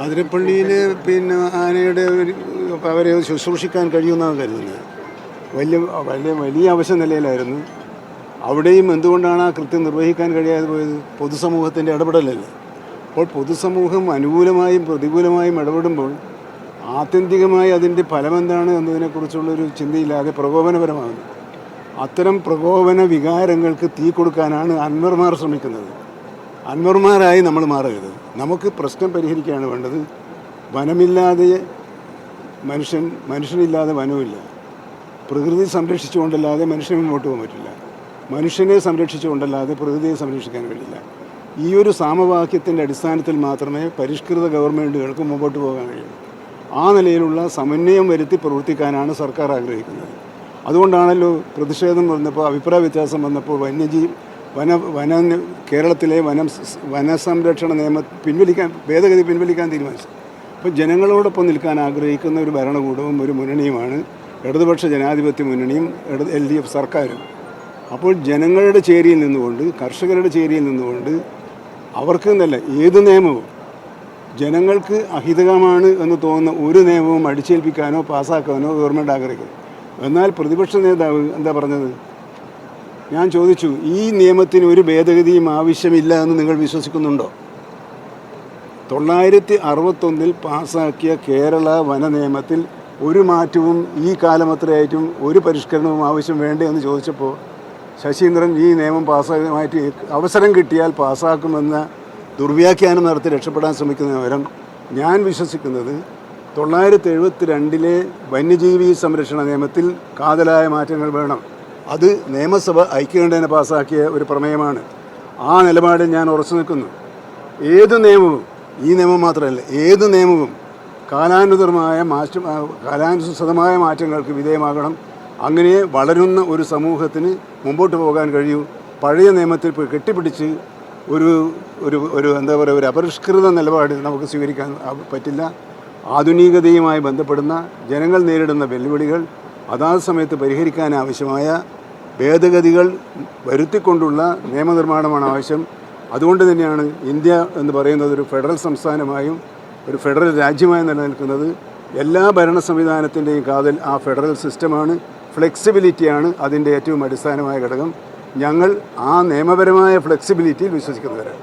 അതിരപ്പള്ളിയിൽ പിന്നെ ആനയുടെ അവരെ ശുശ്രൂഷിക്കാൻ കഴിയുമെന്നാണ് കരുതുന്നത്. വലിയ വലിയ വലിയ അവശ്യ നിലയിലായിരുന്നു. അവിടെയും എന്തുകൊണ്ടാണ് ആ കൃത്യം നിർവഹിക്കാൻ കഴിയാതെ പോയത്? പൊതുസമൂഹത്തിൻ്റെ ഇടപെടലല്ലേ. അപ്പോൾ പൊതുസമൂഹം അനുകൂലമായും പ്രതികൂലമായും ഇടപെടുമ്പോൾ ആത്യന്തികമായി അതിൻ്റെ ഫലമെന്താണ് എന്നതിനെക്കുറിച്ചുള്ളൊരു ചിന്തയില്ലാതെ പ്രകോപനപരമാകുന്നു. അത്തരം പ്രകോപന വികാരങ്ങൾക്ക് തീ കൊടുക്കാനാണ് അൻവർമാർ ശ്രമിക്കുന്നത്. അൻവർമാരായി നമ്മൾ മാറരുത്. നമുക്ക് പ്രശ്നം പരിഹരിക്കുകയാണ് വേണ്ടത്. വനമില്ലാതെ മനുഷ്യനില്ലാതെ വനമില്ല. പ്രകൃതി സംരക്ഷിച്ചുകൊണ്ടല്ലാതെ മനുഷ്യന് മുന്നോട്ട് പോകാൻ പറ്റില്ല. മനുഷ്യനെ സംരക്ഷിച്ചുകൊണ്ടല്ലാതെ പ്രകൃതിയെ സംരക്ഷിക്കാൻ കഴിയില്ല. ഈ ഒരു സാമവാക്യത്തിൻ്റെ അടിസ്ഥാനത്തിൽ മാത്രമേ പരിഷ്കൃത ഗവൺമെൻറ്റുകൾക്ക് മുമ്പോട്ട് പോകാൻ കഴിയൂ. ആ നിലയിലുള്ള സമന്വയം വരുത്തി പ്രവർത്തിക്കാനാണ് സർക്കാർ ആഗ്രഹിക്കുന്നത്. അതുകൊണ്ടാണല്ലോ പ്രതിഷേധം വന്നപ്പോൾ, അഭിപ്രായ വ്യത്യാസം വന്നപ്പോൾ കേരളത്തിലെ വനസംരക്ഷണ നിയമം ഭേദഗതി പിൻവലിക്കാൻ തീരുമാനിച്ചു. അപ്പോൾ ജനങ്ങളോടൊപ്പം നിൽക്കാൻ ആഗ്രഹിക്കുന്ന ഒരു ഭരണകൂടവും ഒരു മുന്നണിയുമാണ് ഇടതുപക്ഷ ജനാധിപത്യ മുന്നണിയും LDF സർക്കാരും. അപ്പോൾ ജനങ്ങളുടെ ചേരിയിൽ നിന്നുകൊണ്ട്, കർഷകരുടെ ചേരിയിൽ നിന്നുകൊണ്ട് അവർക്ക് എന്നല്ല ഏത് നിയമവും ജനങ്ങൾക്ക് അഹിതകമാണ് എന്ന് തോന്നുന്ന ഒരു നിയമവും അടിച്ചേൽപ്പിക്കാനോ പാസ്സാക്കാനോ ഗവൺമെൻറ് ആഗ്രഹിക്കും. എന്നാൽ പ്രതിപക്ഷ നേതാവ് എന്താ പറഞ്ഞത്? ഞാൻ ചോദിച്ചു, ഈ നിയമത്തിന് ഒരു ഭേദഗതിയും ആവശ്യമില്ല എന്ന് നിങ്ങൾ വിശ്വസിക്കുന്നുണ്ടോ? 961 പാസ്സാക്കിയ കേരള വന നിയമത്തിൽ ഒരു മാറ്റവും ഈ കാലമത്രയായിട്ടും ഒരു പരിഷ്കരണവും ആവശ്യം വേണ്ടേ എന്ന് ചോദിച്ചപ്പോൾ ശശീന്ദ്രൻ ഈ നിയമം പാസ്സാക്കി അവസരം കിട്ടിയാൽ പാസ്സാക്കുമെന്ന ദുർവ്യാഖ്യാനം നടത്തി രക്ഷപ്പെടാൻ ശ്രമിക്കുന്ന പകരം ഞാൻ വിശ്വസിക്കുന്നത് 972 വന്യജീവി സംരക്ഷണ നിയമത്തിൽ കാതലായ മാറ്റങ്ങൾ വേണം. അത് നിയമസഭ ഐക്യകണ്ഠേന പാസ്സാക്കിയ ഒരു പ്രമേയമാണ്. ആ നിലപാടിൽ ഞാൻ ഉറച്ചു നിൽക്കുന്നു. ഏത് നിയമവും, ഈ നിയമം മാത്രമല്ല, ഏത് നിയമവും കാലാനുസൃതമായ മാറ്റങ്ങൾക്ക് വിധേയമാകണം. അങ്ങനെ വളരുന്ന ഒരു സമൂഹത്തിന് മുമ്പോട്ട് പോകാൻ കഴിയൂ. പഴയ നിയമത്തിൽ കെട്ടിപ്പിടിച്ച് ഒരു എന്താ പറയുക, ഒരു അപരിഷ്കൃത നിലപാട് നമുക്ക് സ്വീകരിക്കാൻ പറ്റില്ല. ആധുനികതയുമായി ബന്ധപ്പെടുന്ന ജനങ്ങൾ നേരിടുന്ന വെല്ലുവിളികൾ അതാത് സമയത്ത് പരിഹരിക്കാൻ ആവശ്യമായ ഭേദഗതികൾ വരുത്തിക്കൊണ്ടുള്ള നിയമനിർമ്മാണമാണ് ആവശ്യം. അതുകൊണ്ട് തന്നെയാണ് ഇന്ത്യ എന്ന് പറയുന്നത് ഒരു ഫെഡറൽ സംസ്ഥാനമായും ഒരു ഫെഡറൽ രാജ്യമായും നിലനിൽക്കുന്നത്. എല്ലാ ഭരണ സംവിധാനത്തിൻ്റെയും കാതൽ ആ ഫെഡറൽ സിസ്റ്റമാണ്. ഫ്ലെക്സിബിലിറ്റിയാണ് അതിൻ്റെ ഏറ്റവും അടിസ്ഥാനമായ ഘടകം. ഞങ്ങൾ ആ നിയമപരമായ ഫ്ലെക്സിബിലിറ്റിയിൽ വിശ്വസിക്കുന്നവരാണ്.